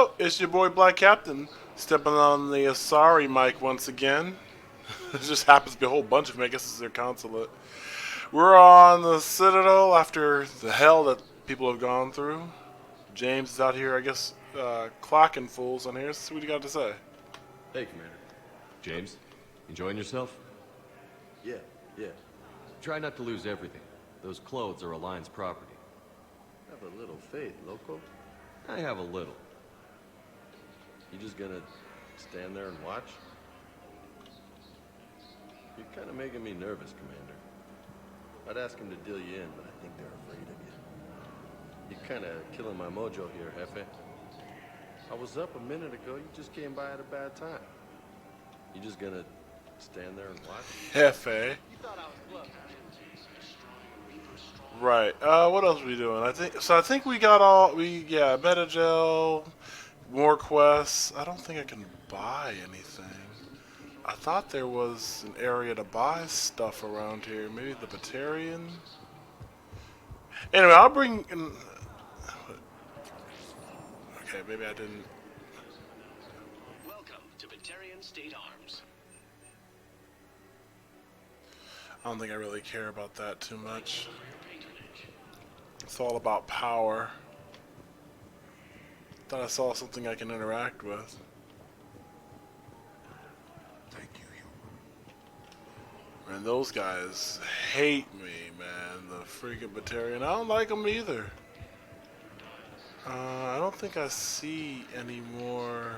Oh, it's your boy Black Captain stepping on the Asari mic once again. It just happens to be a whole bunch of them. I guess it's their consulate. We're on the Citadel after the hell that people have gone through. James is out here, I guess, clocking fools on here. Let's see what you got to say. Hey, Commander. James, enjoying yourself? Yeah. Try not to lose everything. Those clothes are Alliance property. Have a little faith, loco. I have a little. You just gonna stand there and watch? You're kind of making me nervous, Commander. I'd ask him to deal you in, but I think they're afraid of you. You're kind of killing my mojo here, Jefe. I was up a minute ago. You just came by at a bad time. You just gonna stand there and watch? Hefe. Right. What else are we doing? I think we got all. Yeah, Metagel, more quests. I don't think I can buy anything. I thought there was an area to buy stuff around here. Maybe the Batarian. Anyway, I'll bring. Okay, maybe I didn't. Welcome to Batarian State Arms. I don't think I really care about that too much. It's all about power. Thought I saw something I can interact with. Thank you. And those guys hate me, man. The freaking Batarian. I don't like them either. I don't think I see any more.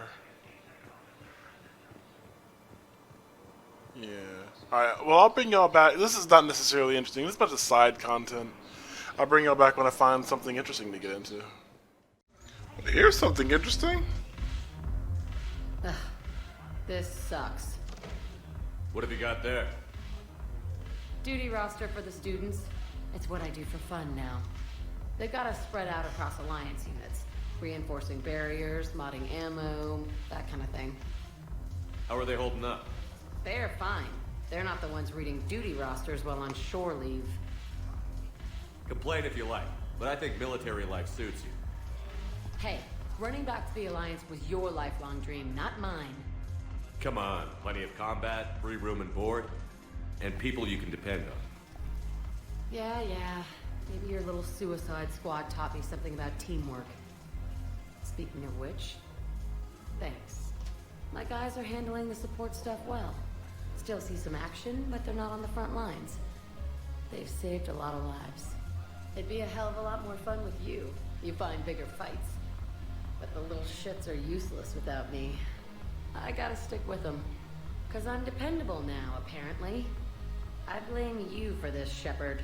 Yeah. Alright, well, I'll bring y'all back. This is not necessarily interesting. This is a bunch of side content. I'll bring y'all back when I find something interesting to get into. Here's something interesting. Ugh, this sucks. What have you got there? Duty roster for the students. It's what I do for fun now. They've got us spread out across Alliance units. Reinforcing barriers, modding ammo, that kind of thing. How are they holding up? They're fine. They're not the ones reading duty rosters while on shore leave. Complain if you like, but I think military life suits you. Hey, running back to the Alliance was your lifelong dream, not mine. Come on, plenty of combat, free room and board, and people you can depend on. Yeah. Maybe your little suicide squad taught me something about teamwork. Speaking of which, thanks. My guys are handling the support stuff well. Still see some action, but they're not on the front lines. They've saved a lot of lives. It'd be a hell of a lot more fun with you. You find bigger fights. But the little shits are useless without me. I gotta stick with them. 'Cause I'm dependable now, apparently. I blame you for this, Shepard.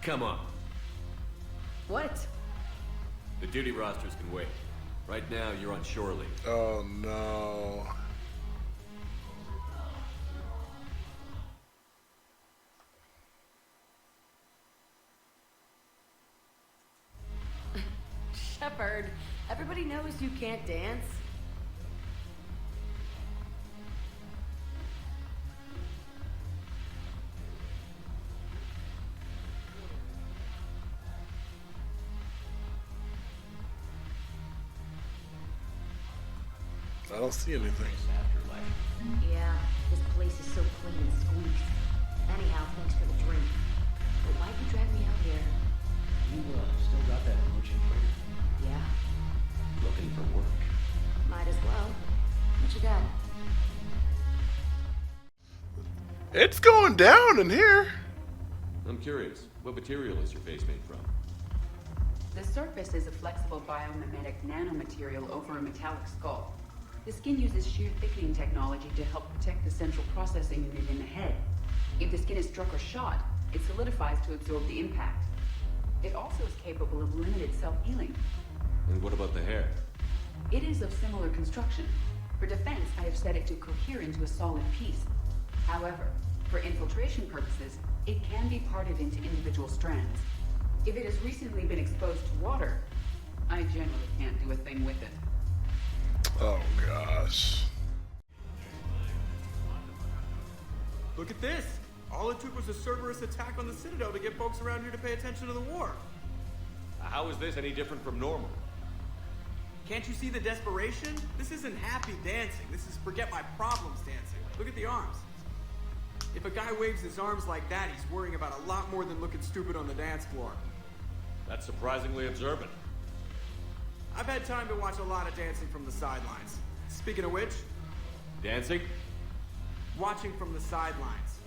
Come on. What? The duty rosters can wait. Right now, you're on shore leave. Oh no. Shepard, everybody knows you can't dance. I don't see anything. Yeah, this place is so clean and squeezed. Anyhow, thanks for the drink. But why'd you drag me out here? You still got that merchant freighter? Yeah, Looking for work? might as well. What you got? It's going down in here. I'm curious, what material is your face made from? The surface is a flexible biomimetic nanomaterial over a metallic skull. The skin uses shear thickening technology to help protect the central processing unit in the head. If the skin is struck or shot, it solidifies to absorb the impact. It also is capable of limited self-healing. And what about the hair? It is of similar construction. For defense, I have set it to cohere into a solid piece. However, for infiltration purposes, it can be parted into individual strands. If it has recently been exposed to water, I generally can't do a thing with it. Oh gosh. Look at this! All it took was a Cerberus attack on the Citadel to get folks around here to pay attention to the war. How is this any different from normal? Can't you see the desperation? This isn't happy dancing. This is forget my problems dancing. Look at the arms. If a guy waves his arms like that, he's worrying about a lot more than looking stupid on the dance floor. That's surprisingly observant. I've had time to watch a lot of dancing from the sidelines. Speaking of which, Dancing? watching from the sidelines.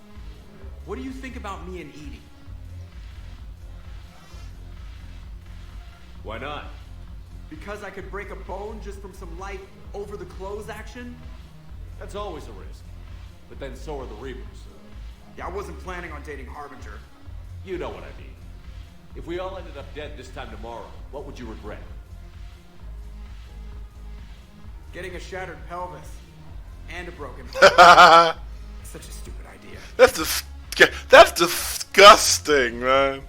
What do you think about me and Edie? Why not? Because I could break a bone just from some light over-the-clothes action? That's always a risk. But then so are the Reapers. Yeah, I wasn't planning on dating Harbinger. You know what I mean. If we all ended up dead this time tomorrow, what would you regret? Getting a shattered pelvis. And a broken heart. Such a stupid idea. That's disgusting, man.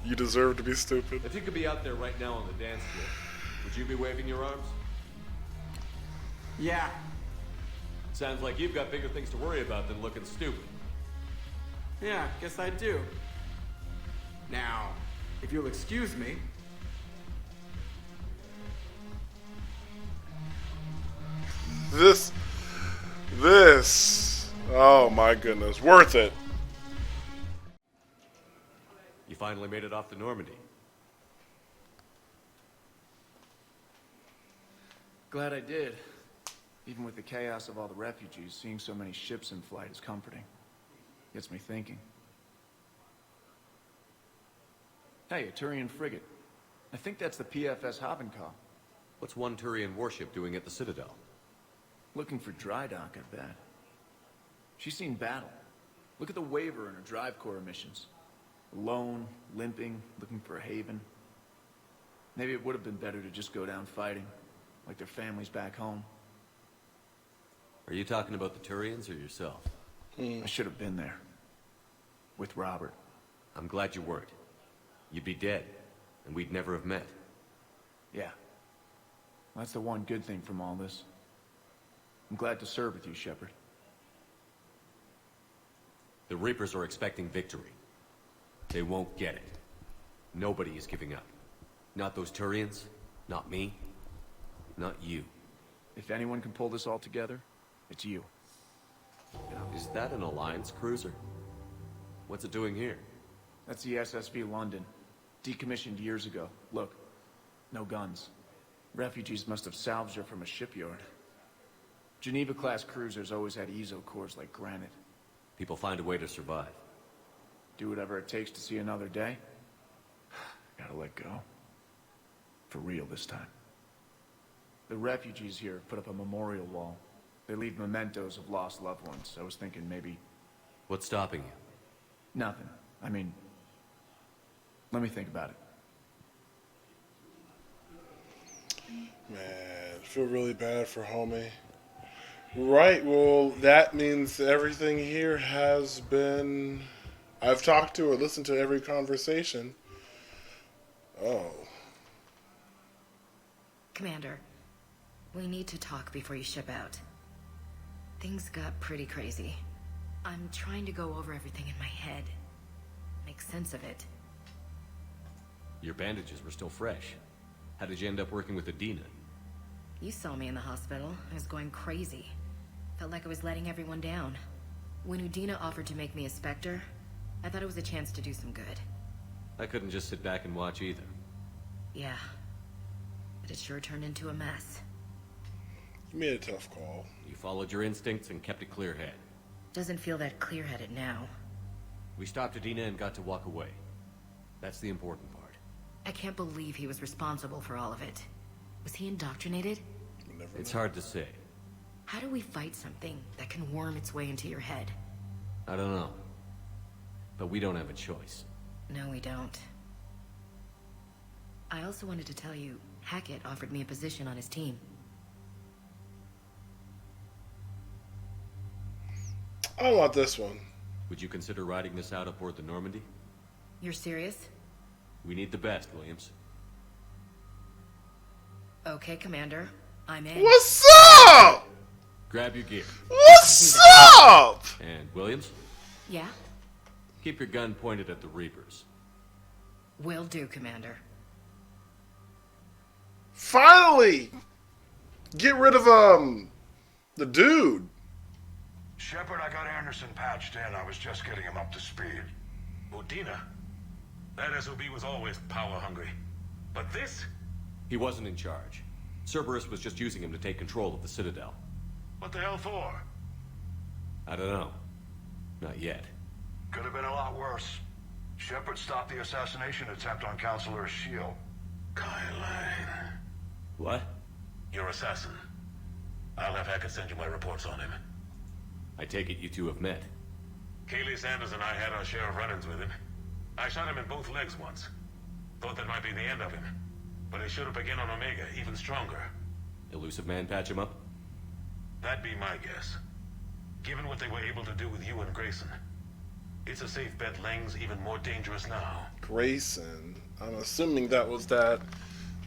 You deserve to be stupid. If you could be out there right now on the dance floor, would you be waving your arms? Yeah. Sounds like you've got bigger things to worry about than looking stupid. Yeah, guess I do. Now, if you'll excuse me. This, oh my goodness, worth it. You finally made it off to Normandy. Glad I did. Even with the chaos of all the refugees, seeing so many ships in flight is comforting. Gets me thinking. Hey, a Turian frigate. I think that's the PFS Habenkaw. What's one Turian warship doing at the Citadel? Looking for dry dock, I bet. She's seen battle. Look at the waiver in her drive corps missions. Alone, limping, looking for a haven. Maybe it would have been better to just go down fighting, like their families back home. Are you talking about the Turians or yourself? I should have been there. With Robert. I'm glad you weren't. You'd be dead, and we'd never have met. Yeah. That's the one good thing from all this. I'm glad to serve with you, Shepard. The Reapers are expecting victory. They won't get it. Nobody is giving up. Not those Turians, not me, not you. If anyone can pull this all together, it's you. Is that an Alliance cruiser? What's it doing here? That's the SSV London. Decommissioned years ago. Look, no guns. Refugees must have salvaged her from a shipyard. Geneva-class cruisers always had eezo cores like granite. People find a way to survive. Do whatever it takes to see another day. Gotta let go. For real this time. The refugees here put up a memorial wall. They leave mementos of lost loved ones. I was thinking maybe... What's stopping you? Nothing. I mean... Let me think about it. Man, I feel really bad for homie. Right, well, that means everything here has been... I've talked to or listened to every conversation. Oh. Commander, we need to talk before you ship out. Things got pretty crazy. I'm trying to go over everything in my head. Make sense of it. Your bandages were still fresh. How did you end up working with Adina? You saw me in the hospital. I was going crazy. Felt like I was letting everyone down. When Udina offered to make me a Spectre, I thought it was a chance to do some good. I couldn't just sit back and watch either. Yeah. But it sure turned into a mess. You made a tough call. You followed your instincts and kept a clear head. Doesn't feel that clear-headed now. We stopped Adina and got to walk away. That's the important part. I can't believe he was responsible for all of it. Was he indoctrinated? You never It's know. hard to say. How do we fight something that can worm its way into your head? I don't know. But we don't have a choice. No, we don't. I also wanted to tell you, Hackett offered me a position on his team. I want this one. Would you consider riding this out aboard the Normandy? You're serious? We need the best, Williams. Okay, Commander. I'm in. What's up? Grab your gear. What's up? And Williams, Yeah? keep your gun pointed at the Reapers. Will do, Commander. Finally! Get rid of, the dude. Shepard, I got Anderson patched in. I was just getting him up to speed. Udina. That SOB was always power hungry. But this? He wasn't in charge. Cerberus was just using him to take control of the Citadel. What the hell for? I don't know. Not yet. Could have been a lot worse. Shepard stopped the assassination attempt on Counselor Shield. Kai Lang. What? Your assassin. I'll have Hackett send you my reports on him. I take it you two have met. Kaylee Sanders and I had our share of run-ins with him. I shot him in both legs once. Thought that might be the end of him. But he showed up again on Omega, even stronger. Elusive Man patch him up? That'd be my guess. Given what they were able to do with you and Grayson. It's a safe bet Lang's even more dangerous now. Grayson. I'm assuming that was that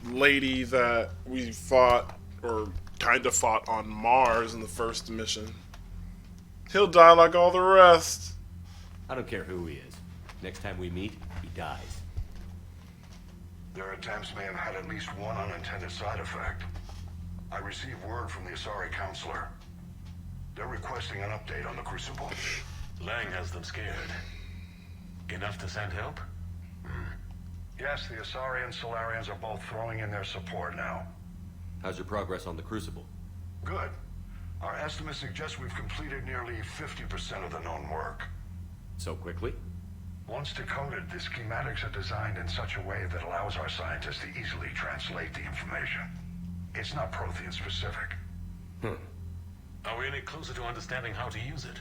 lady that we fought, or kind of fought on Mars in the first mission. He'll die like all the rest. I don't care who he is. Next time we meet, he dies. Their attempts may have had at least one unintended side effect. I received word from the Asari Counselor. They're requesting an update on the Crucible. Lang has them scared. Enough to send help? Yes, the Asari and Solarians are both throwing in their support now. How's your progress on the Crucible? Good. Our estimates suggest we've completed nearly 50% of the known work. So quickly? Once decoded, the schematics are designed in such a way that allows our scientists to easily translate the information. It's not Prothean specific. Are we any closer to understanding how to use it?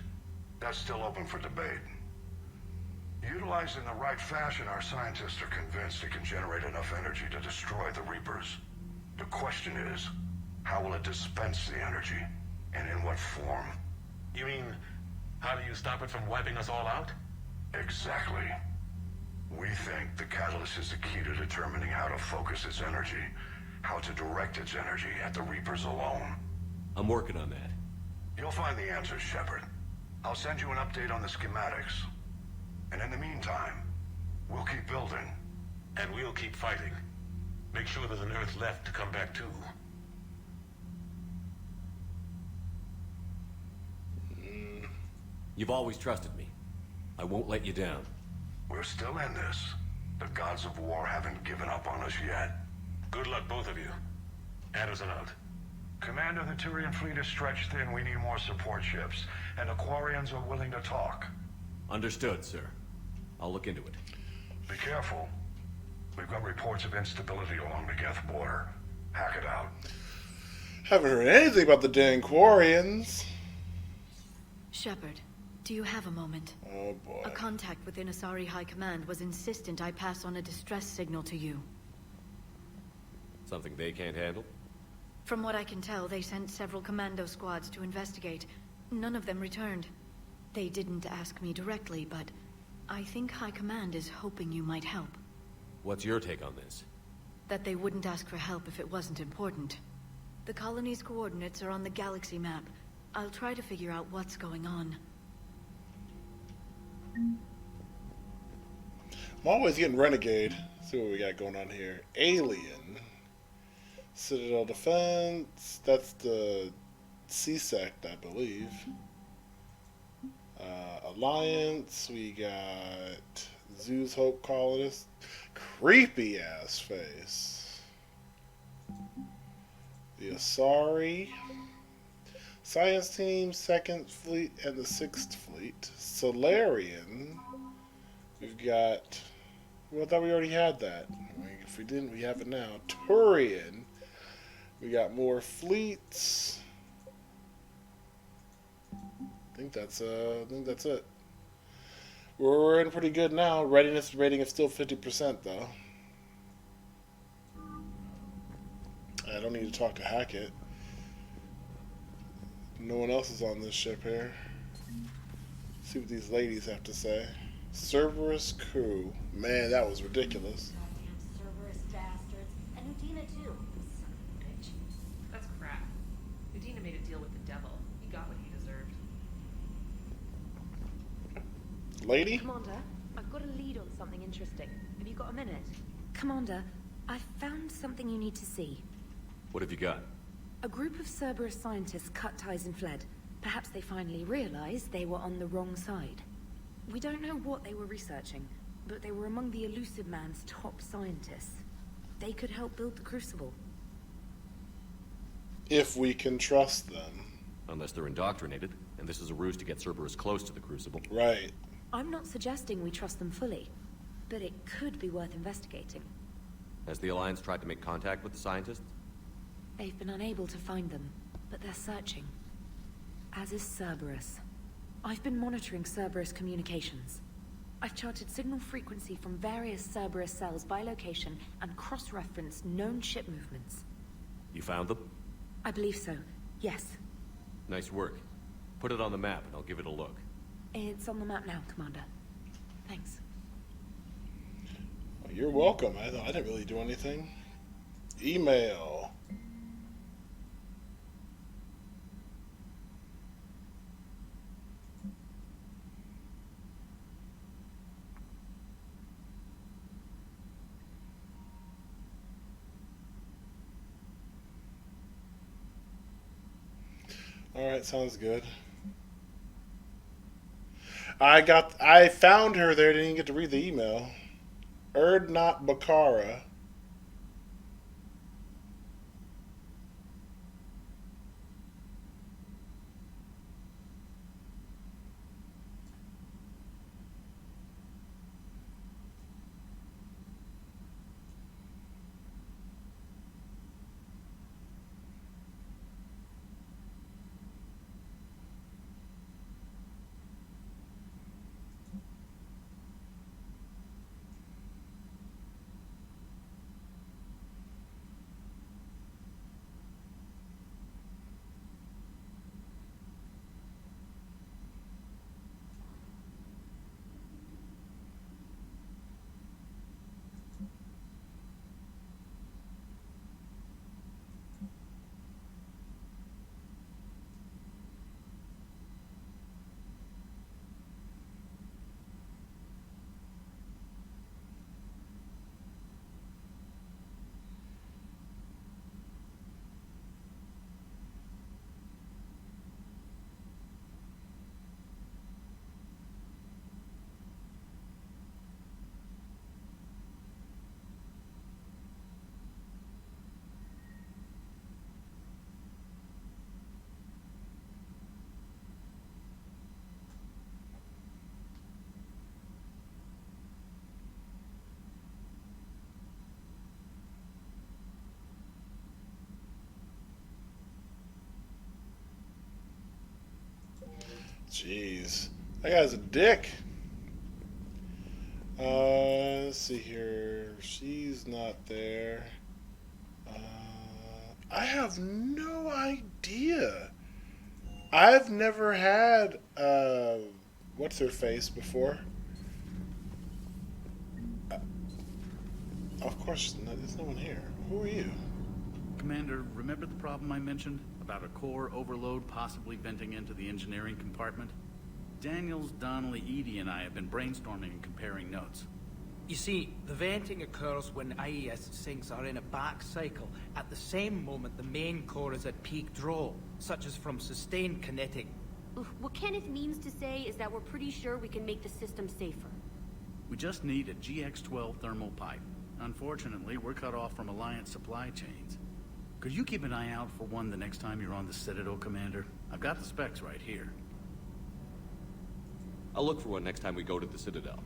That's still open for debate. Utilized in the right fashion, our scientists are convinced it can generate enough energy to destroy the Reapers. The question is, how will it dispense the energy? And in what form? You mean, how do you stop it from wiping us all out? Exactly. We think the catalyst is the key to determining how to focus its energy, how to direct its energy at the Reapers alone. I'm working on that. You'll find the answers, Shepard. I'll send you an update on the schematics. And in the meantime, we'll keep building. And we'll keep fighting. Make sure there's an Earth left to come back to. You've always trusted me. I won't let you down. We're still in this. The gods of war haven't given up on us yet. Good luck, both of you. Anderson out. Commander, the Turian fleet is stretched thin. We need more support ships. And the Quarians are willing to talk. Understood, sir. I'll look into it. Be careful. We've got reports of instability along the Geth border. Hack it out. Haven't heard anything about the dang Quarians. Shepard, do you have a moment? Oh boy. A contact within Asari High Command was insistent I pass on a distress signal to you. Something they can't handle? From what I can tell, they sent several commando squads to investigate. None of them returned. They didn't ask me directly, but I think High Command is hoping you might help. What's your take on this? That they wouldn't ask for help if it wasn't important. The colony's coordinates are on the galaxy map. I'll try to figure out what's going on. I'm always getting Renegade. Let's see what we got going on here. Alien. Citadel Defense. That's the C-Sect, I believe. Alliance. We got Zeus Hope Colonist. Creepy ass face. The Asari. Science Team, 2nd Fleet, and the 6th Fleet. Solarian. We've got... Well, I thought we already had that. If we didn't, we have it now. Turian. We got more fleets. I think that's it. We're in pretty good now. Readiness rating is still 50% though. I don't need to talk to Hackett. No one else is on this ship here. Let's see what these ladies have to say. Cerberus coup. Man, that was ridiculous. Goddamn Cerberus bastards. And Udina too. Son of a bitch. That's crap. Udina made a deal with the devil. He got what he deserved. Lady? Commander, I've got a lead on something interesting. Have you got a minute? Commander, I found something you need to see. What have you got? A group of Cerberus scientists cut ties and fled. Perhaps they finally realized they were on the wrong side. We don't know what they were researching, but they were among the Elusive Man's top scientists. They could help build the Crucible. If we can trust them. Unless they're indoctrinated, and this is a ruse to get Cerberus close to the Crucible. Right. I'm not suggesting we trust them fully, but it could be worth investigating. Has the Alliance tried to make contact with the scientists? They've been unable to find them, but they're searching. As is Cerberus. I've been monitoring Cerberus communications. I've charted signal frequency from various Cerberus cells by location and cross-referenced known ship movements. You found them? I believe so, yes. Nice work. Put it on the map and I'll give it a look. It's on the map now, Commander. Thanks. Well, you're welcome. I didn't really do anything. Email. Alright, sounds good. I found her there, didn't even get to read the email. Erdnot Bakara. Jeez. That guy's a dick. Let's see here. She's not there. I have no idea. I've never had, what's her face before? Of course, there's no one here. Who are you? Commander, remember the problem I mentioned? About a core overload possibly venting into the engineering compartment? Daniels, Donnelly, Edie, and I have been brainstorming and comparing notes. You see, the venting occurs when IES sinks are in a back cycle. At the same moment, the main core is at peak draw, such as from sustained kinetic. What Kenneth means to say is that we're pretty sure we can make the system safer. We just need a GX-12 thermal pipe. Unfortunately, we're cut off from Alliance supply chains. Could you keep an eye out for one the next time you're on the Citadel, Commander? I've got the specs right here. I'll look for one next time we go to the Citadel.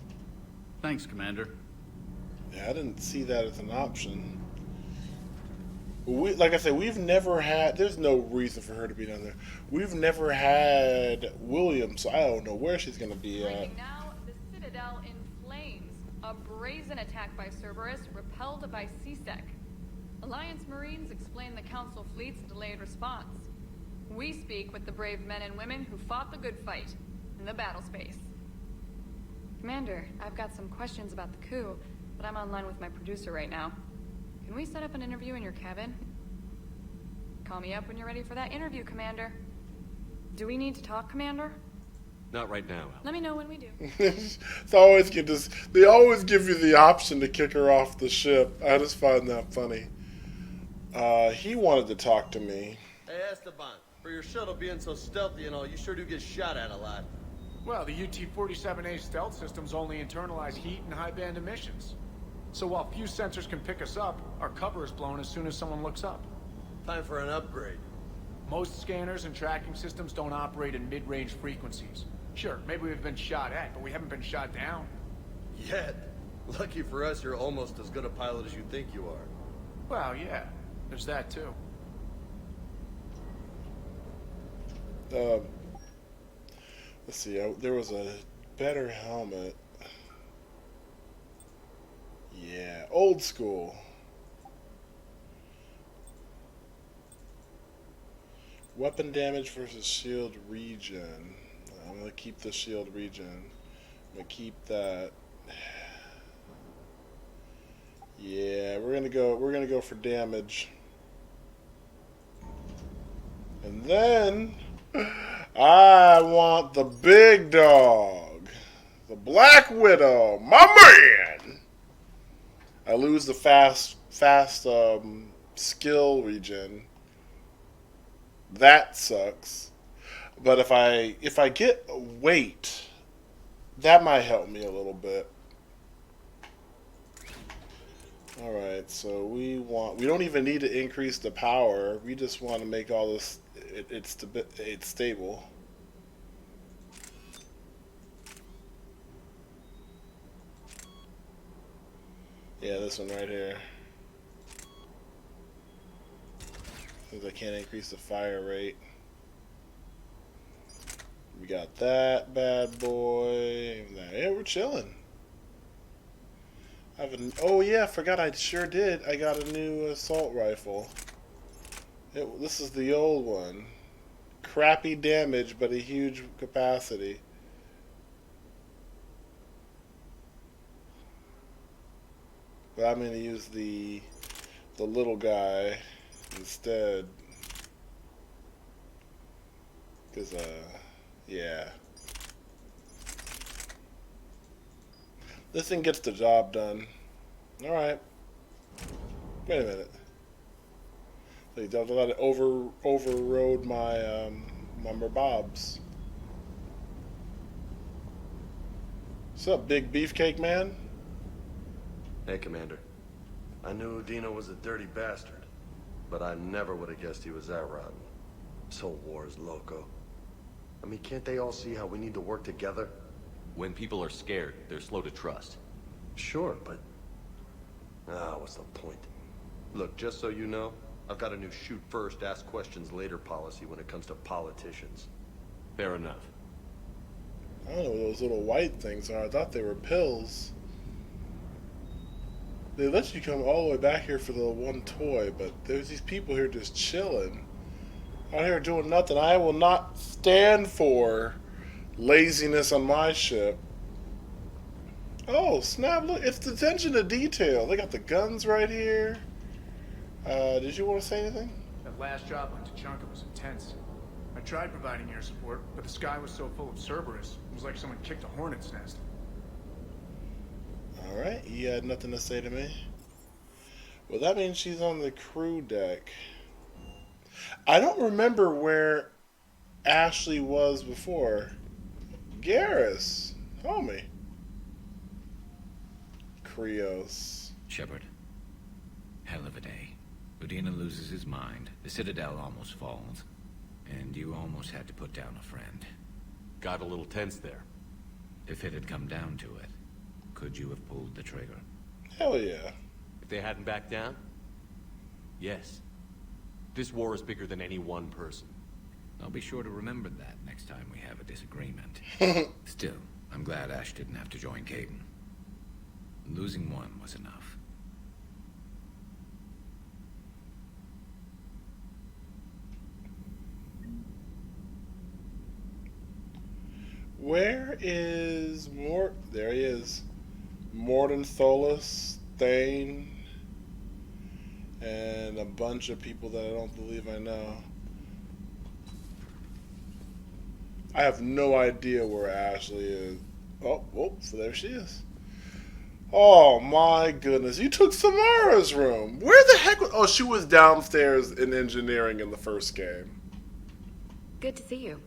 Thanks, Commander. Yeah, I didn't see that as an option. Like I said, we've never had... There's no reason for her to be down there. We've never had William, so I don't know where she's going to be at. Breaking now, the Citadel in flames. A brazen attack by Cerberus, repelled by CSEC. Alliance Marines explain the Council fleet's delayed response. We speak with the brave men and women who fought the good fight in the battle space. Commander, I've got some questions about the coup, but I'm online with my producer right now. Can we set up an interview in your cabin? Call me up when you're ready for that interview, Commander. Do we need to talk, Commander? Not right now, Al. Let me know when we do. It's always they always give you the option to kick her off the ship. I just find that funny. He wanted to talk to me. Hey, Esteban, for your shuttle being so stealthy and all, you sure do get shot at a lot. Well, the UT-47A stealth systems only internalize heat and high-band emissions. So while few sensors can pick us up, our cover is blown as soon as someone looks up. Time for an upgrade. Most scanners and tracking systems don't operate in mid-range frequencies. Sure, maybe we've been shot at, but we haven't been shot down. Yet. Lucky for us, you're almost as good a pilot as you think you are. Well, yeah. There's that, too. Let's see. There was a better helmet. Yeah, old school. Weapon damage versus shield regen. I'm gonna keep the shield regen. I'm gonna keep that. Yeah, we're gonna go for damage. And then I want the big dog. The Black Widow. My man. I lose the fast skill regen. That sucks. But if I get weight, that might help me a little bit. Alright, so we don't even need to increase the power. We just want to make all this it's stable. Yeah, this one right here. Since I can't increase the fire rate. We got that bad boy. Yeah, we're chilling. Oh yeah, I forgot I sure did. I got a new assault rifle. This is the old one. Crappy damage, but a huge capacity. But I'm going to use the little guy instead. Because, yeah. This thing gets the job done. Alright. Wait a minute. They don't let it overrode my my Merbobs. What's up, big beefcake man? Hey, Commander. I knew Dino was a dirty bastard, but I never would have guessed he was that rotten. This whole war is loco. I mean, can't they all see how we need to work together? When people are scared, they're slow to trust. Sure, but... what's the point? Look, just so you know, I've got a new shoot first, ask questions later policy when it comes to politicians. Fair enough. I don't know what those little white things are. I thought they were pills. They let you come all the way back here for the one toy, but there's these people here just chilling. Out here doing nothing. I will not stand for laziness on my ship. Oh, snap, look, it's the attention to detail. They got the guns right here. Did you want to say anything? That last job on Tuchanka was intense. I tried providing air support, but the sky was so full of Cerberus, it was like someone kicked a hornet's nest. Alright, he had nothing to say to me. Well, that means she's on the crew deck. I don't remember where Ashley was before. Garrus, homie. Krios. Shepard. Hell of a day. Udina loses his mind, the Citadel almost falls, and you almost had to put down a friend. Got a little tense there. If it had come down to it, could you have pulled the trigger? Hell yeah. If they hadn't backed down? Yes. This war is bigger than any one person. I'll be sure to remember that next time we have a disagreement. Still, I'm glad Ash didn't have to join Caden. Losing one was enough. Where is there he is. Morden Tholis, Thane, and a bunch of people that I don't believe I know. I have no idea where Ashley is. Oh, so there she is. Oh my goodness! You took Samara's room. Where the heck? Oh, she was downstairs in engineering in the first game. Good to see you.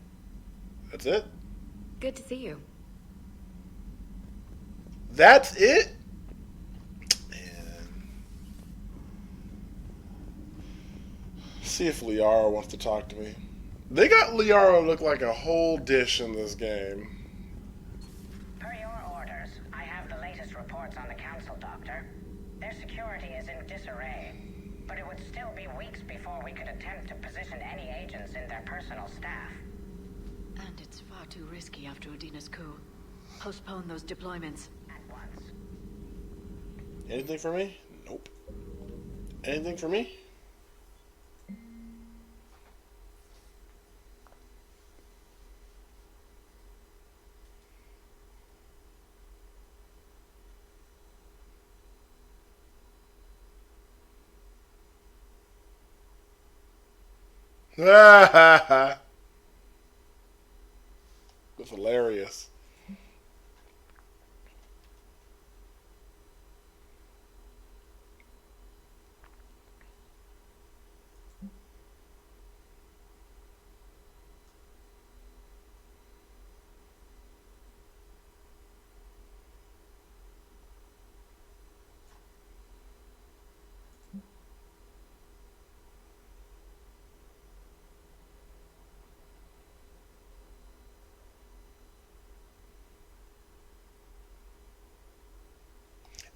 That's it. Good to see you. That's it. See if Liara wants to talk to me. They got Liara look like a whole dish in this game. Per your orders, I have the latest reports on the Council, Doctor. Their security is in disarray, but it would still be weeks before we could attempt to position any agents in their personal staff. And it's far too risky after Udina's coup. Postpone those deployments. At once. Anything for me? Nope. Anything for me? That's hilarious.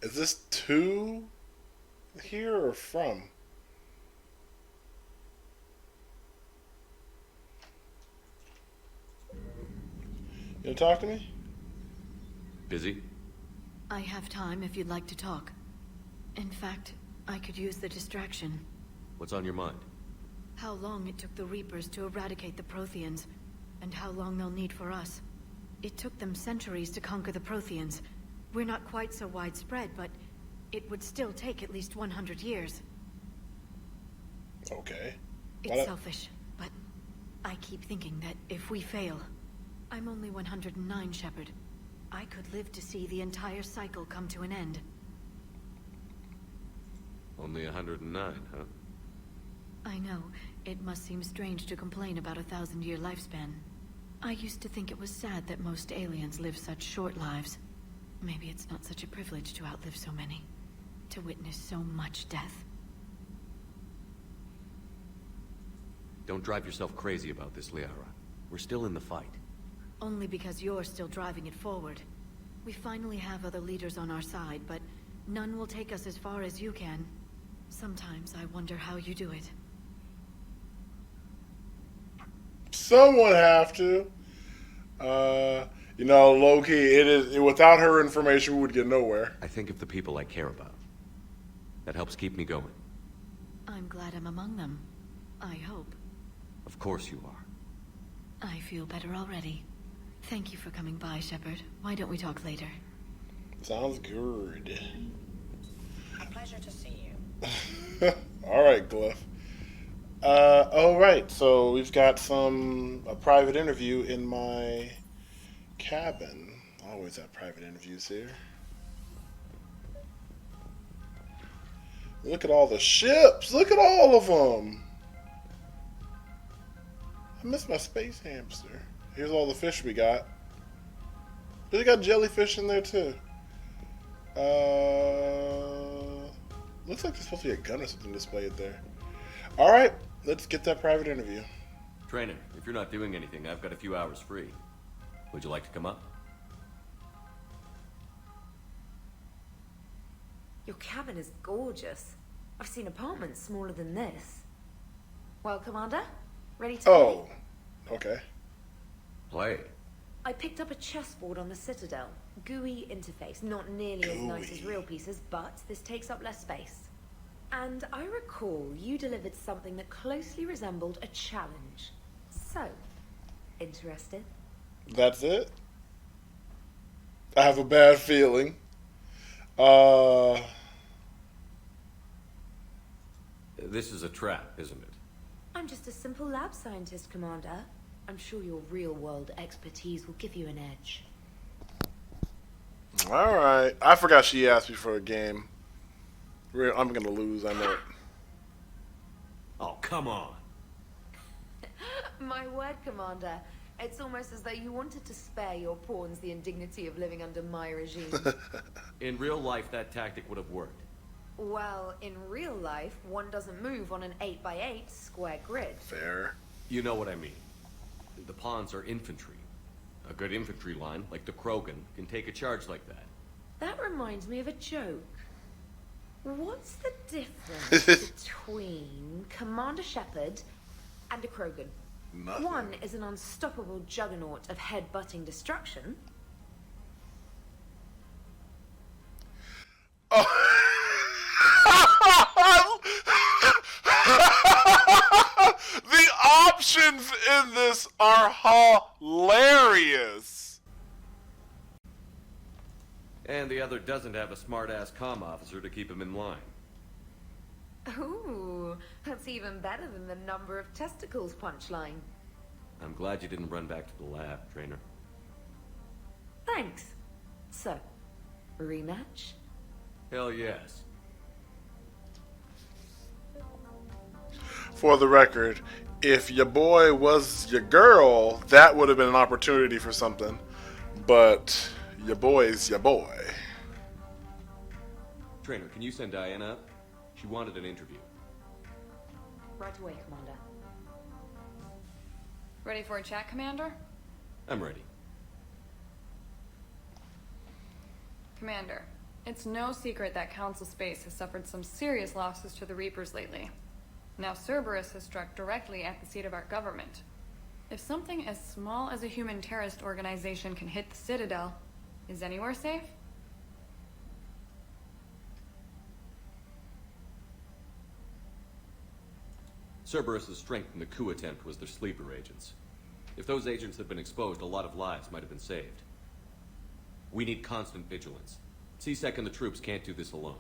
Is this to here or from? You gonna talk to me? Busy? I have time if you'd like to talk. In fact, I could use the distraction. What's on your mind? How long it took the Reapers to eradicate the Protheans, and how long they'll need for us. It took them centuries to conquer the Protheans. We're not quite so widespread, but it would still take at least 100 years. Okay. It's selfish, but I keep thinking that if we fail... I'm only 109, Shepard. I could live to see the entire cycle come to an end. Only 109, huh? I know. It must seem strange to complain about a 1,000-year lifespan. I used to think it was sad that most aliens live such short lives. Maybe it's not such a privilege to outlive so many. To witness so much death. Don't drive yourself crazy about this, Liara. We're still in the fight. Only because you're still driving it forward. We finally have other leaders on our side, but none will take us as far as you can. Sometimes I wonder how you do it. Someone have to. You know, low-key, it is without her information we would get nowhere. I think of the people I care about. That helps keep me going. I'm glad I'm among them. I hope. Of course you are. I feel better already. Thank you for coming by, Shepard. Why don't we talk later? Sounds good. A pleasure to see you. Alright, Glyph. Alright, so we've got a private interview in my cabin. Always have private interviews here. Look at all the ships! Look at all of them! I miss my space hamster. Here's all the fish we got. They got jellyfish in there too. Looks like there's supposed to be a gun or something displayed there. Alright, let's get that private interview. Trainer, if you're not doing anything, I've got a few hours free. Would you like to come up? Your cabin is gorgeous. I've seen apartments smaller than this. Well, Commander, ready to play? Okay. Play. I picked up a chessboard on the Citadel. GUI interface, not nearly as nice as real pieces, but this takes up less space. And I recall you delivered something that closely resembled a challenge. So, interested? That's it? I have a bad feeling. This is a trap, isn't it? I'm just a simple lab scientist, Commander. I'm sure your real-world expertise will give you an edge. All right. I forgot she asked me for a game. I'm gonna lose. I know it. Oh, come on. My word, Commander. It's almost as though you wanted to spare your pawns the indignity of living under my regime. In real life, that tactic would have worked. Well, in real life, one doesn't move on an 8x8 square grid. Fair. You know what I mean. The pawns are infantry. A good infantry line, like the Krogan, can take a charge like that. That reminds me of a joke. What's the difference between Commander Shepard and a Krogan? Nothing. One is an unstoppable juggernaut of head-butting destruction. The options in this are hilarious. And the other doesn't have a smart-ass comm officer to keep him in line. Ooh, that's even better than the number of testicles punchline. I'm glad you didn't run back to the lab, Trainer. Thanks. So, rematch? Hell yes. For the record, if your boy was your girl, that would have been an opportunity for something. But your boy's your boy. Trainer, can you send Diana up? She wanted an interview. Right away, Commander. Ready for a chat, Commander? I'm ready. Commander, it's no secret that Council Space has suffered some serious losses to the Reapers lately. Now Cerberus has struck directly at the seat of our government. If something as small as a human terrorist organization can hit the Citadel, is anywhere safe? Cerberus' strength in the coup attempt was their sleeper agents. If those agents had been exposed, a lot of lives might have been saved. We need constant vigilance. C-Sec and the troops can't do this alone.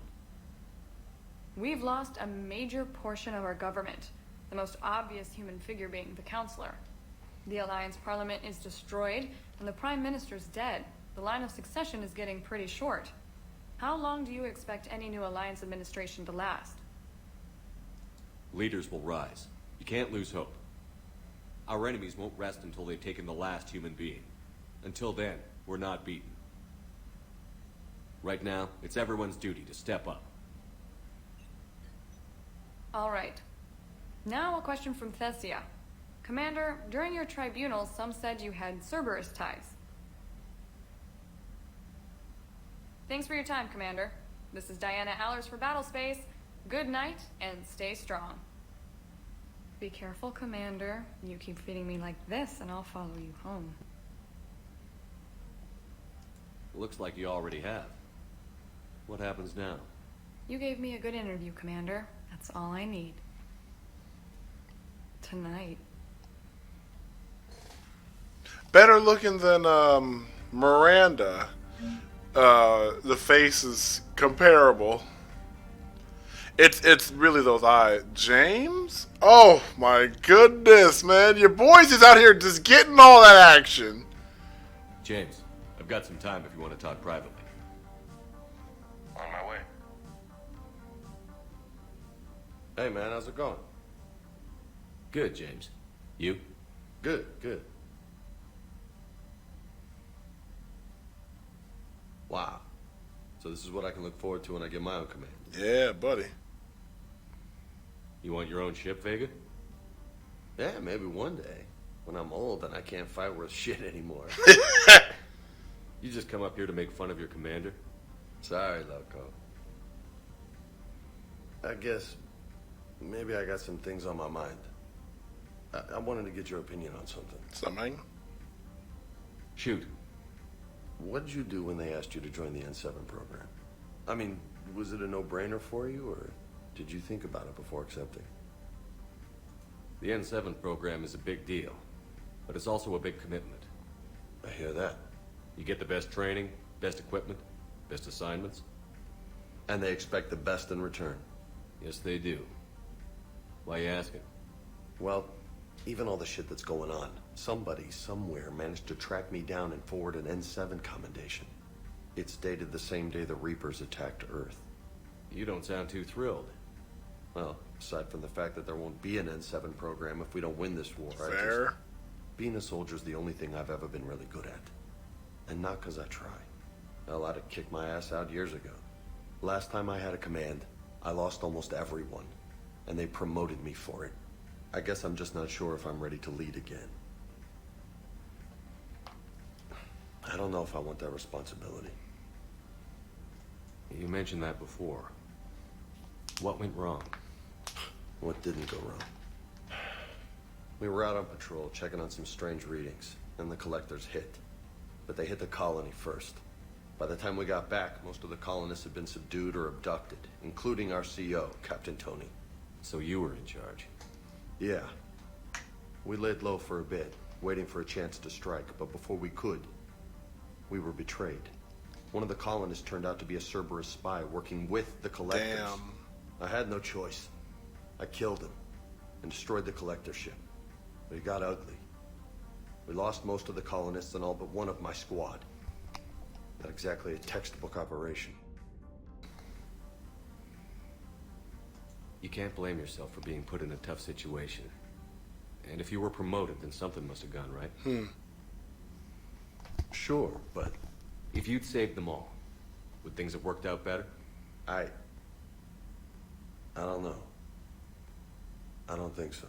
We've lost a major portion of our government, the most obvious human figure being the Counselor. The Alliance Parliament is destroyed, and the Prime Minister's dead. The line of succession is getting pretty short. How long do you expect any new Alliance administration to last? Leaders will rise. You can't lose hope. Our enemies won't rest until they've taken the last human being. Until then, we're not beaten. Right now, it's everyone's duty to step up. All right. Now a question from Thessia. Commander, during your tribunal, some said you had Cerberus ties. Thanks for your time, Commander. This is Diana Allers for Battlespace. Good night, and stay strong. Be careful, Commander. You keep feeding me like this, and I'll follow you home. Looks like you already have. What happens now? You gave me a good interview, Commander. That's all I need. Tonight. Better looking than Miranda. The face is comparable. It's really those eyes. James? Oh my goodness, man. Your boys is out here just getting all that action. James, I've got some time if you want to talk privately. On my way. Hey, man, how's it going? Good, James. You? Good, good. Wow. So this is what I can look forward to when I get my own command. Yeah, buddy. You want your own ship, Vega? Yeah, maybe one day. When I'm old and I can't fight worth shit anymore. You just come up here to make fun of your commander? Sorry, Loco. I guess maybe I got some things on my mind. I wanted to get your opinion on something. Something? Shoot. What did you do when they asked you to join the N7 program? I mean, was it a no-brainer for you, or did you think about it before accepting? The N7 program is a big deal, but it's also a big commitment. I hear that. You get the best training, best equipment, best assignments. And they expect the best in return. Yes, they do. Why you asking? Well, even all the shit that's going on, somebody somewhere managed to track me down and forward an N7 commendation. It's dated the same day the Reapers attacked Earth. You don't sound too thrilled. Well, aside from the fact that there won't be an N7 program if we don't win this war, Fair. Being a soldier's the only thing I've ever been really good at. And not because I try. Hell, I'd have kicked my ass out years ago. Last time I had a command, I lost almost everyone. And they promoted me for it. I guess I'm just not sure if I'm ready to lead again. I don't know if I want that responsibility. You mentioned that before. What went wrong? What didn't go wrong? We were out on patrol, checking on some strange readings, and the collectors hit. But they hit the colony first. By the time we got back, most of the colonists had been subdued or abducted, including our CO, Captain Tony. So you were in charge? Yeah. We laid low for a bit, waiting for a chance to strike, but before we could, we were betrayed. One of the colonists turned out to be a Cerberus spy working with the collectors. Damn. I had no choice. I killed him and destroyed the collector ship. But it got ugly. We lost most of the colonists and all but one of my squad. Not exactly a textbook operation. You can't blame yourself for being put in a tough situation. And if you were promoted, then something must have gone right. Sure, but... If you'd saved them all, would things have worked out better? I don't know. I don't think so.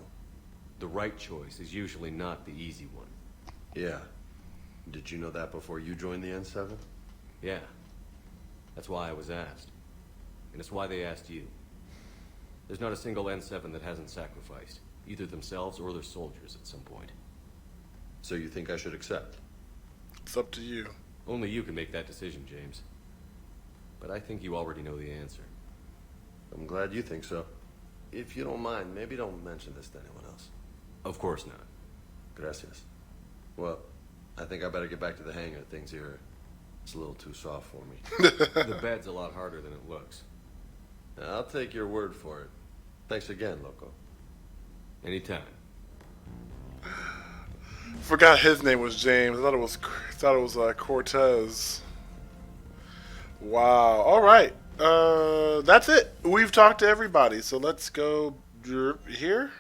The right choice is usually not the easy one. Yeah. Did you know that before you joined the N7? Yeah. That's why I was asked. And it's why they asked you. There's not a single N7 that hasn't sacrificed, either themselves or their soldiers at some point. So you think I should accept? It's up to you. Only you can make that decision, James. But I think you already know the answer. I'm glad you think so. If you don't mind, maybe don't mention this to anyone else. Of course not. Gracias. Well, I think I better get back to the hang of things here. It's a little too soft for me. The bed's a lot harder than it looks. I'll take your word for it. Thanks again, Loco. Anytime. Forgot his name was James. I thought it was Cortez. Wow. All right. That's it. We've talked to everybody, so let's go here.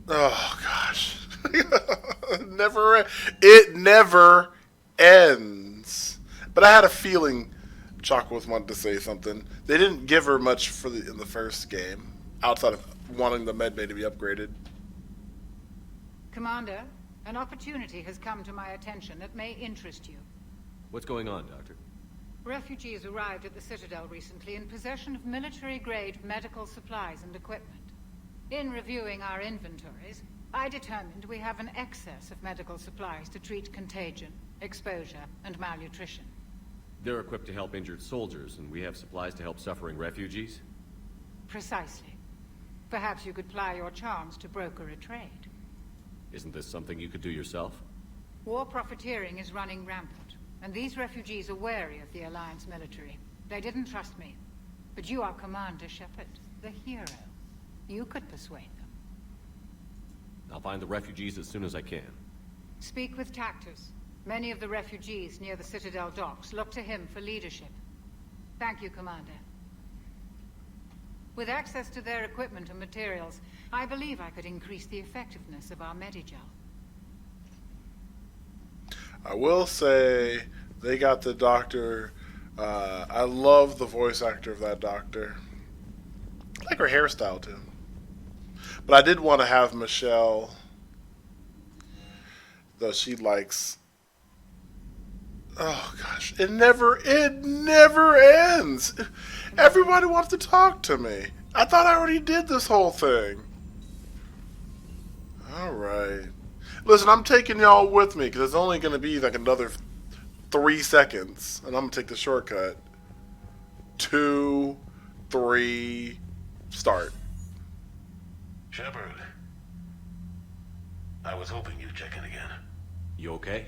Oh gosh. It never ends. But I had a feeling Chocolate wanted to say something. They didn't give her much in the first game, outside of wanting the medbay to be upgraded. Commander, an opportunity has come to my attention that may interest you. What's going on, Doctor? Refugees arrived at the Citadel recently in possession of military-grade medical supplies and equipment. In reviewing our inventories, I determined we have an excess of medical supplies to treat contagion, exposure, and malnutrition. They're equipped to help injured soldiers, and we have supplies to help suffering refugees? Precisely. Perhaps you could ply your charms to broker a trade. Isn't this something you could do yourself? War profiteering is running rampant, and these refugees are wary of the Alliance military. They didn't trust me. But you are Commander Shepard, the hero. You could persuade them. I'll find the refugees as soon as I can. Speak with Tactus. Many of the refugees near the Citadel docks look to him for leadership. Thank you, Commander. With access to their equipment and materials, I believe I could increase the effectiveness of our Medigel. I will say they got the doctor. I love the voice actor of that doctor. I like her hairstyle too. But I did want to have Michelle, though she likes. Oh gosh, it never ends. Everybody wants to talk to me. I thought I already did this whole thing. All right. Listen, I'm taking y'all with me because it's only going to be like another 3 seconds, and I'm going to take the shortcut. 2, 3, start. Shepard. I was hoping you'd check in again. You okay?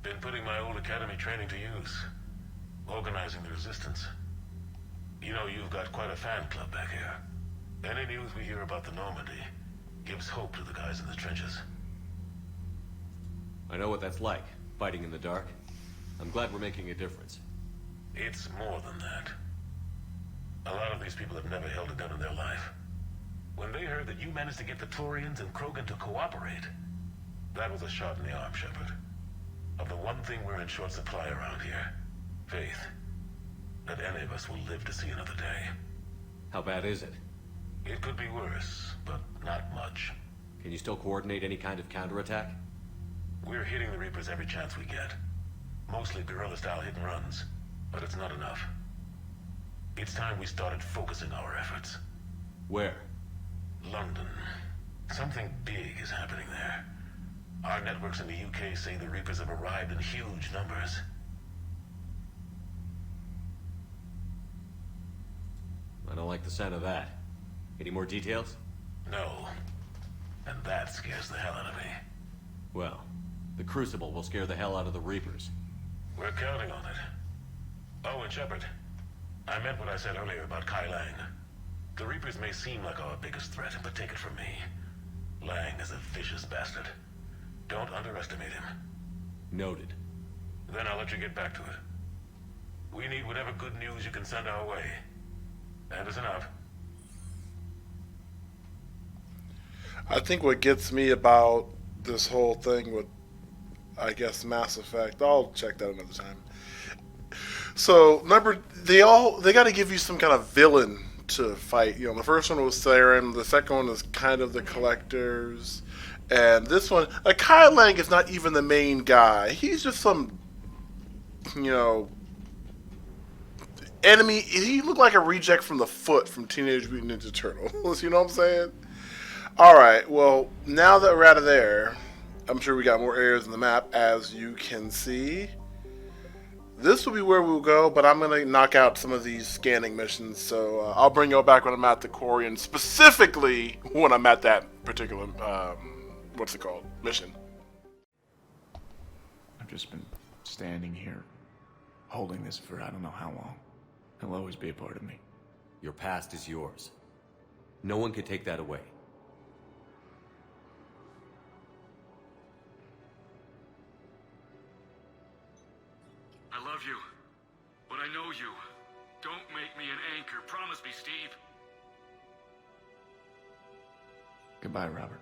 Been putting my old academy training to use. Organizing the resistance. You know, you've got quite a fan club back here. Any news we hear about the Normandy gives hope to the guys in the trenches. I know what that's like, fighting in the dark. I'm glad we're making a difference. It's more than that. A lot of these people have never held a gun in their life. When they heard that you managed to get the Torians and Krogan to cooperate, that was a shot in the arm, Shepard. Of the one thing we're in short supply around here, faith. That any of us will live to see another day. How bad is it? It could be worse, but not much. Can you still coordinate any kind of counterattack? We're hitting the Reapers every chance we get. Mostly guerrilla-style hit-and-runs, but it's not enough. It's time we started focusing our efforts. Where? London. Something big is happening there. Our networks in the UK say the Reapers have arrived in huge numbers. I don't like the sound of that. Any more details? No. And that scares the hell out of me. Well, the Crucible will scare the hell out of the Reapers. We're counting on it. Oh, and Shepard, I meant what I said earlier about Kai Lang. The Reapers may seem like our biggest threat, but take it from me. Lang is a vicious bastard. Don't underestimate him. Noted. Then I'll let you get back to it. We need whatever good news you can send our way. Anderson out. I think what gets me about this whole thing with, I guess, Mass Effect, I'll check that another time. So, remember, they got to give you some kind of villain to fight. You know, the first one was Saren, the second one is kind of the Collectors, and this one, Kai Lang is not even the main guy. He's just some, you know, enemy. He looked like a reject from the Foot from Teenage Mutant Ninja Turtles. You know what I'm saying? Alright, well, now that we're out of there, I'm sure we got more areas in the map, as you can see. This will be where we'll go, but I'm going to knock out some of these scanning missions, so I'll bring you back when I'm at the Quarian, specifically when I'm at that particular, what's it called, mission. I've just been standing here, holding this for I don't know how long. It'll always be a part of me. Your past is yours. No one can take that away. I love you, but I know you. Don't make me an anchor. Promise me, Steve. Goodbye, Robert.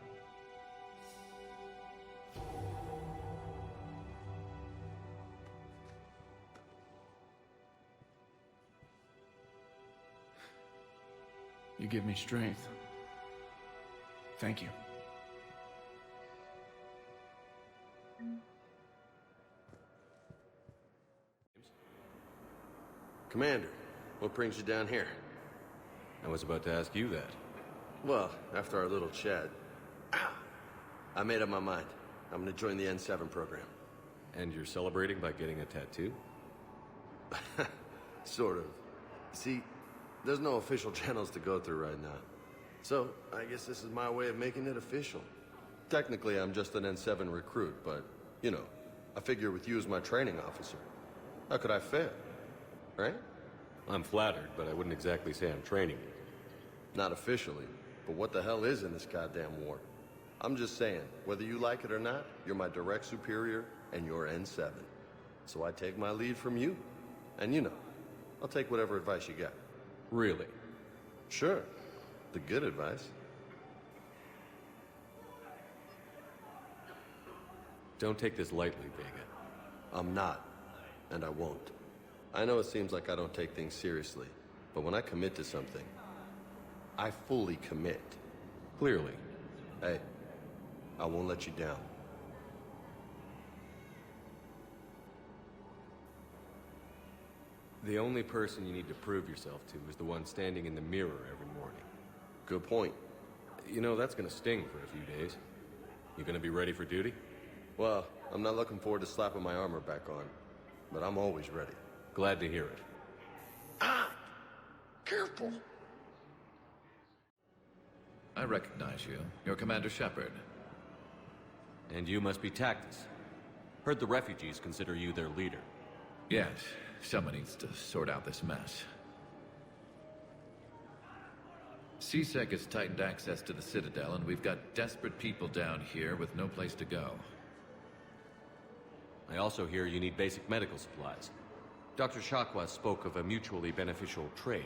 You give me strength. Thank you. Commander, what brings you down here? I was about to ask you that. Well, after our little chat, I made up my mind. I'm gonna join the N7 program. And you're celebrating by getting a tattoo? Sort of. See, there's no official channels to go through right now. So, I guess this is my way of making it official. Technically, I'm just an N7 recruit, but, you know, I figure with you as my training officer, how could I fail? Right? I'm flattered, but I wouldn't exactly say I'm training you. Not officially, but what the hell is in this goddamn war? I'm just saying, whether you like it or not, you're my direct superior, and you're N7. So I take my lead from you. And you know, I'll take whatever advice you got. Really? Sure. The good advice. Don't take this lightly, Vega. I'm not, and I won't. I know it seems like I don't take things seriously, but when I commit to something, I fully commit. Clearly. Hey, I won't let you down. The only person you need to prove yourself to is the one standing in the mirror every morning. Good point. You know, that's gonna sting for a few days. You gonna be ready for duty? Well, I'm not looking forward to slapping my armor back on, but I'm always ready. Glad to hear it. Careful. I recognize you. You're Commander Shepard. And you must be Tactus. Heard the refugees consider you their leader. Yes, someone needs to sort out this mess. CSEC has tightened access to the Citadel, and we've got desperate people down here with no place to go. I also hear you need basic medical supplies. Dr. Shakwa spoke of a mutually beneficial trade.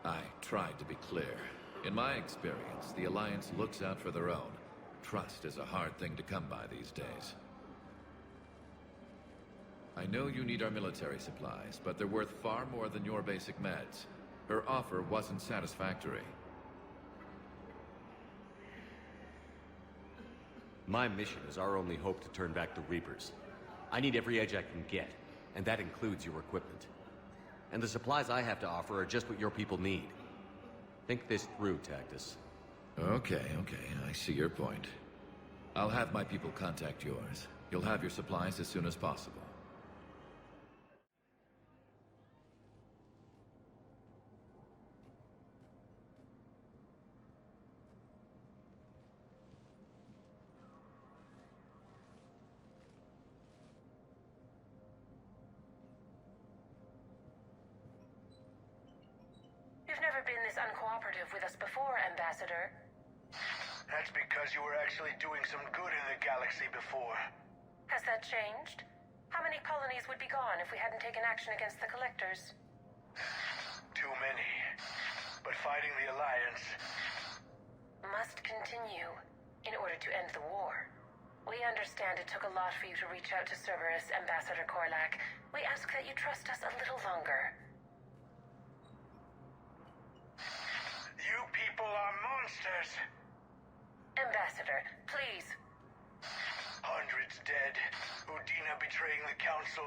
I tried to be clear. In my experience, the Alliance looks out for their own. Trust is a hard thing to come by these days. I know you need our military supplies, but they're worth far more than your basic meds. Her offer wasn't satisfactory. My mission is our only hope to turn back the Reapers. I need every edge I can get, and that includes your equipment. And the supplies I have to offer are just what your people need. Think this through, Tactus. Okay, I see your point. I'll have my people contact yours. You'll have your supplies as soon as possible. You've never been this uncooperative with us before, Ambassador. That's because you were actually doing some good in the galaxy before. Has that changed? How many colonies would be gone if we hadn't taken action against the Collectors? Too many. But fighting the Alliance must continue in order to end the war. We understand it took a lot for you to reach out to Cerberus, Ambassador Korlak. We ask that you trust us a little longer. You people are monsters! Ambassador, please. Hundreds dead. Udina betraying the Council.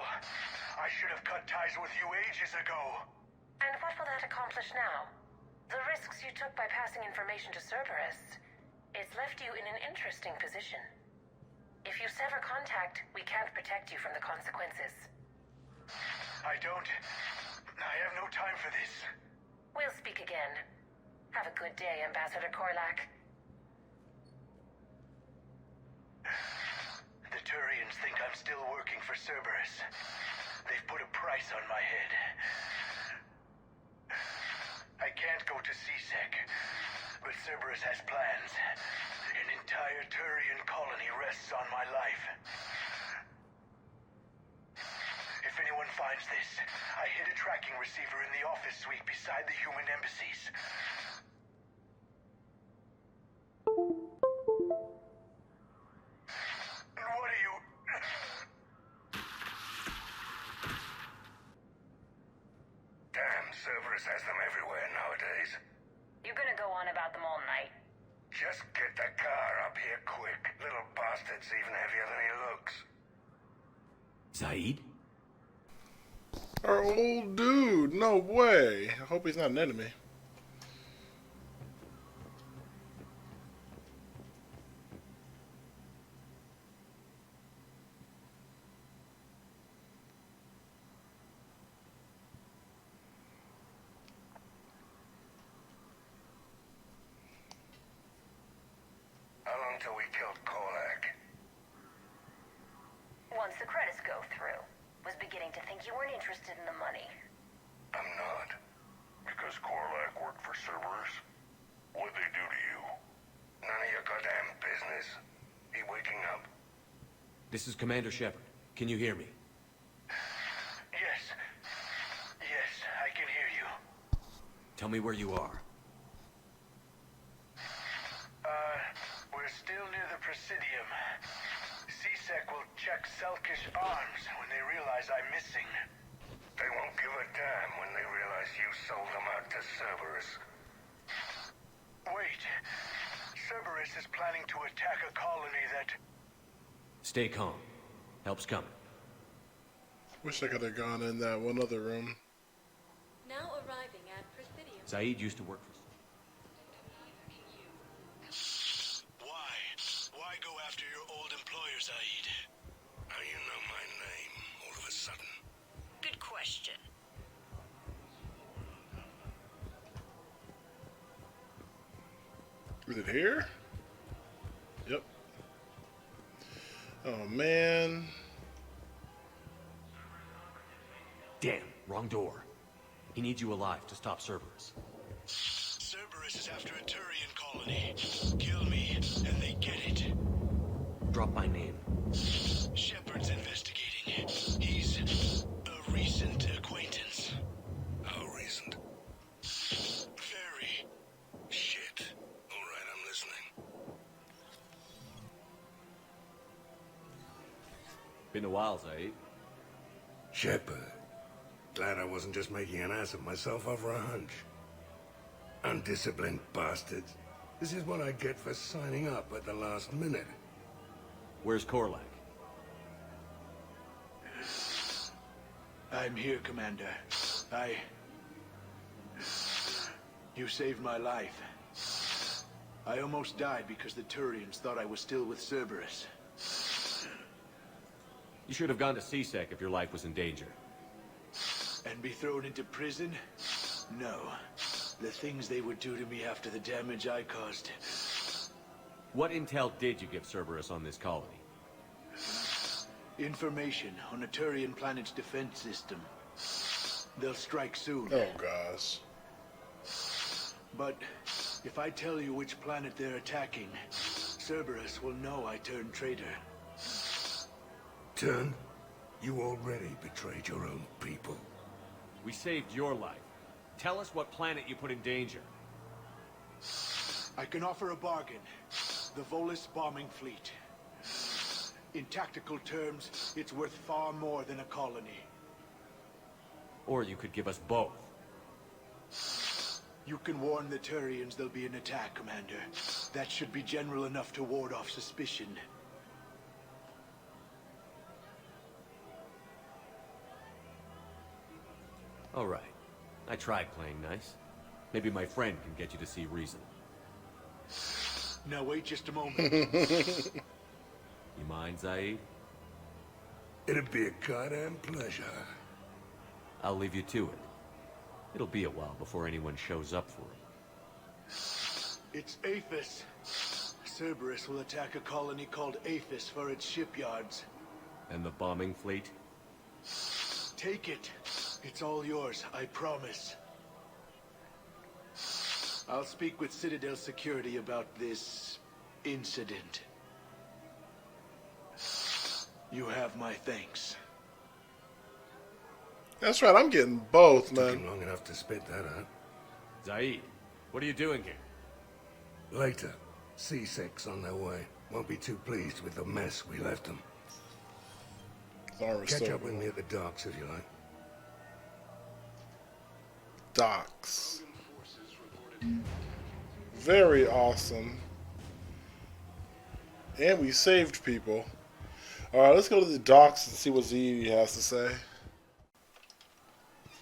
I should have cut ties with you ages ago. And what will that accomplish now? The risks you took by passing information to Cerberus, it's left you in an interesting position. If you sever contact, we can't protect you from the consequences. I have no time for this. We'll speak again. Have a good day, Ambassador Korlak. The Turians think I'm still working for Cerberus. They've put a price on my head. I can't go to CSEC, but Cerberus has plans. An entire Turian colony rests on my life. If anyone finds this, I hid a tracking receiver in the office suite beside the human embassies. What are you... Damn, Cerberus has them everywhere nowadays. You're gonna go on about them all night? Just get the car up here quick. Little bastard's even heavier than he looks. Zaid? Our old dude. No way. I hope he's not an enemy. How long till we killed Korlak? Once the credits go through. Was beginning to think you weren't interested in the money. I'm not. Because Korlak worked for Cerberus? What'd they do to you? None of your goddamn business. He waking up? This is Commander Shepard. Can you hear me? Yes. Yes, I can hear you. Tell me where you are. We're still near the Presidium. CSEC will check Selkish arms when they realize I'm missing. They won't give a damn when they realize you sold them out to Cerberus. Wait. Cerberus is planning to attack a colony that... Stay calm. Help's coming. Wish I could have gone in that one other room. Now arriving at Presidium. Zaid used to work for... Why go after your old employer, Zaid? How you know my name all of a sudden? Good question. Is it here? Yep. Oh, man. Damn, wrong door. He needs you alive to stop Cerberus. Cerberus is after a Turian colony. Kill me, and they get it. Drop my name. Shepard's investigating. He's a recent acquaintance. How recent? Very. Shit. All right, I'm listening. Been a while, Zaid. Shepard. Glad I wasn't just making an ass of myself over a hunch. Undisciplined bastards. This is what I get for signing up at the last minute. Where's Korlak? I'm here, Commander. You saved my life. I almost died because the Turians thought I was still with Cerberus. You should have gone to CSEC if your life was in danger. And be thrown into prison? No. The things they would do to me after the damage I caused. What intel did you give Cerberus on this colony? Information on a Turian planet's defense system. They'll strike soon. Oh, gosh. But if I tell you which planet they're attacking, Cerberus will know I turned traitor. Turn? You already betrayed your own people. We saved your life. Tell us what planet you put in danger. I can offer a bargain. The Volus bombing fleet. In tactical terms, it's worth far more than a colony. Or you could give us both. You can warn the Turians there'll be an attack, Commander. That should be general enough to ward off suspicion. All right. I tried playing nice. Maybe my friend can get you to see reason. Now wait just a moment. You mind, Zaid? It'd be a goddamn pleasure. I'll leave you to it. It'll be a while before anyone shows up for it. It's Aphis. Cerberus will attack a colony called Aphis for its shipyards. And the bombing fleet? Take it. It's all yours, I promise. I'll speak with Citadel Security about this incident. You have my thanks. That's right, I'm getting both, Took man. him long enough to spit that out. Zaid, what are you doing here? Later. C6 on their way. Won't be too pleased with the mess we left them. Catch up with me at the docks if you like. Docks. Very awesome. And we saved people. Alright, let's go to the docks and see what Z has to say.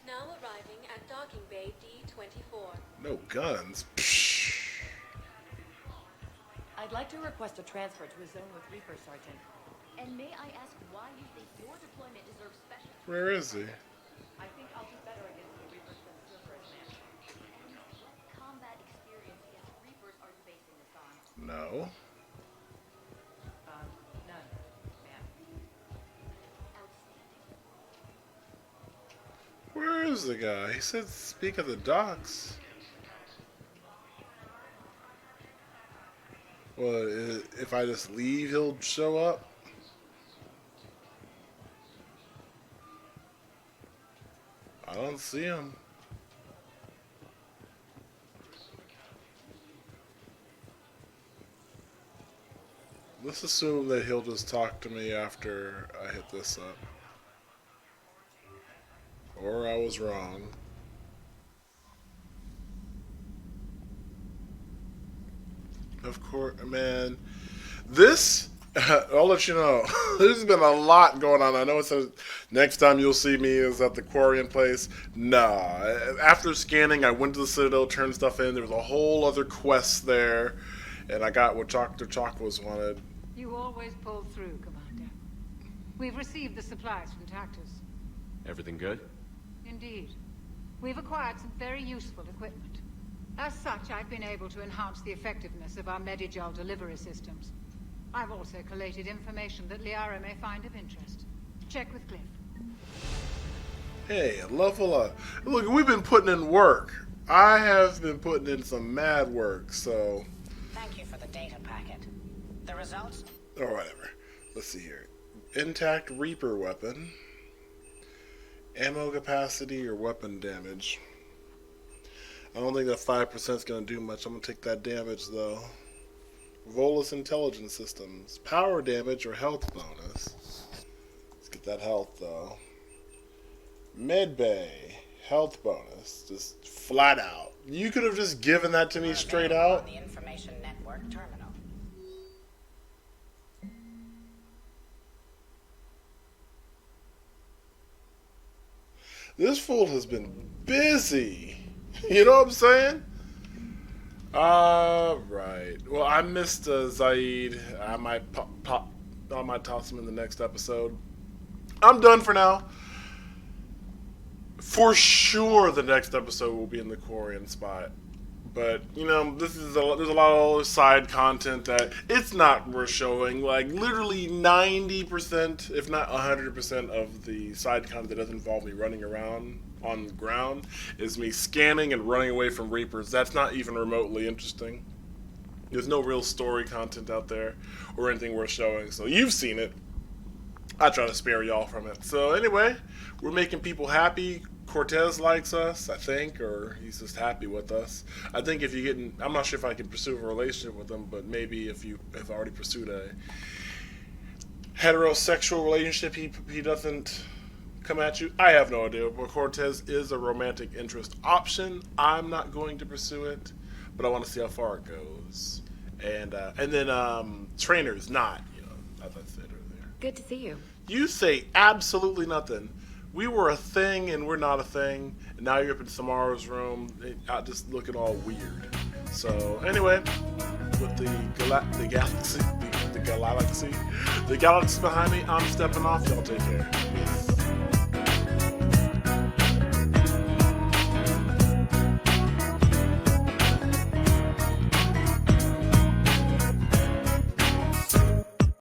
Now arriving at docking bay D-24. No guns. Psh. I'd like to request a transfer to a zone with Reaper, Sergeant. And may I ask why you think your deployment deserves special... Where is he? I think I'll do better against the Reapers than Cerberus, man. And what combat experience against Reapers are you basing this on? No. None, man. Where is the guy? He said speak of the docks. Well, if I just leave, he'll show up? I don't see him. Let's assume that he'll just talk to me after I hit this up. Or I was wrong. Of course, man. This, I'll let you know. There's been a lot going on. I know it says next time you'll see me is at the Quarian place. Nah. After scanning, I went to the Citadel, turned stuff in. There was a whole other quest there. And I got what Dr. Chocola's wanted. You always pull through, Commander. We've received the supplies from Tactus. Everything good? Indeed. We've acquired some very useful equipment. As such, I've been able to enhance the effectiveness of our Medigel delivery systems. I've also collated information that Liara may find of interest. Check with Cliff. Hey, level up. Look, we've been putting in work. I have been putting in some mad work, so... Thank you for the data packet. The results? Or whatever. Let's see here. intact Reaper weapon. Ammo capacity or weapon damage. I don't think that 5% is going to do much. I'm going to take that damage though. Volus intelligence systems. Power damage or health bonus. Let's get that health though. Medbay. Health bonus. Just flat out. You could have just given that to me straight out. The information network terminal. This fool has been busy. You know what I'm saying? Right. Well, I missed Zaid. I might I might toss him in the next episode. I'm done for now. For sure, the next episode will be in the Quarian spot. But, you know, there's a lot of other side content that it's not worth showing. Like, literally 90%, if not 100% of the side content that doesn't involve me running around on the ground is me scanning and running away from Reapers. That's not even remotely interesting. There's no real story content out there or anything worth showing. So you've seen it. I try to spare y'all from it. So anyway, we're making people happy. Cortez likes us, I think, or he's just happy with us. I think if you get in, I'm not sure if I can pursue a relationship with him, but maybe if you have already pursued a heterosexual relationship, he doesn't come at you. I have no idea, but Cortez is a romantic interest option. I'm not going to pursue it, but I want to see how far it goes. And then Trainer's not, you know, as I said earlier. Good to see you. You say absolutely nothing. We were a thing and we're not a thing. And now you're up in Samara's room, just looking all weird. So anyway, with the galaxy behind me, I'm stepping off. Y'all take care. Peace.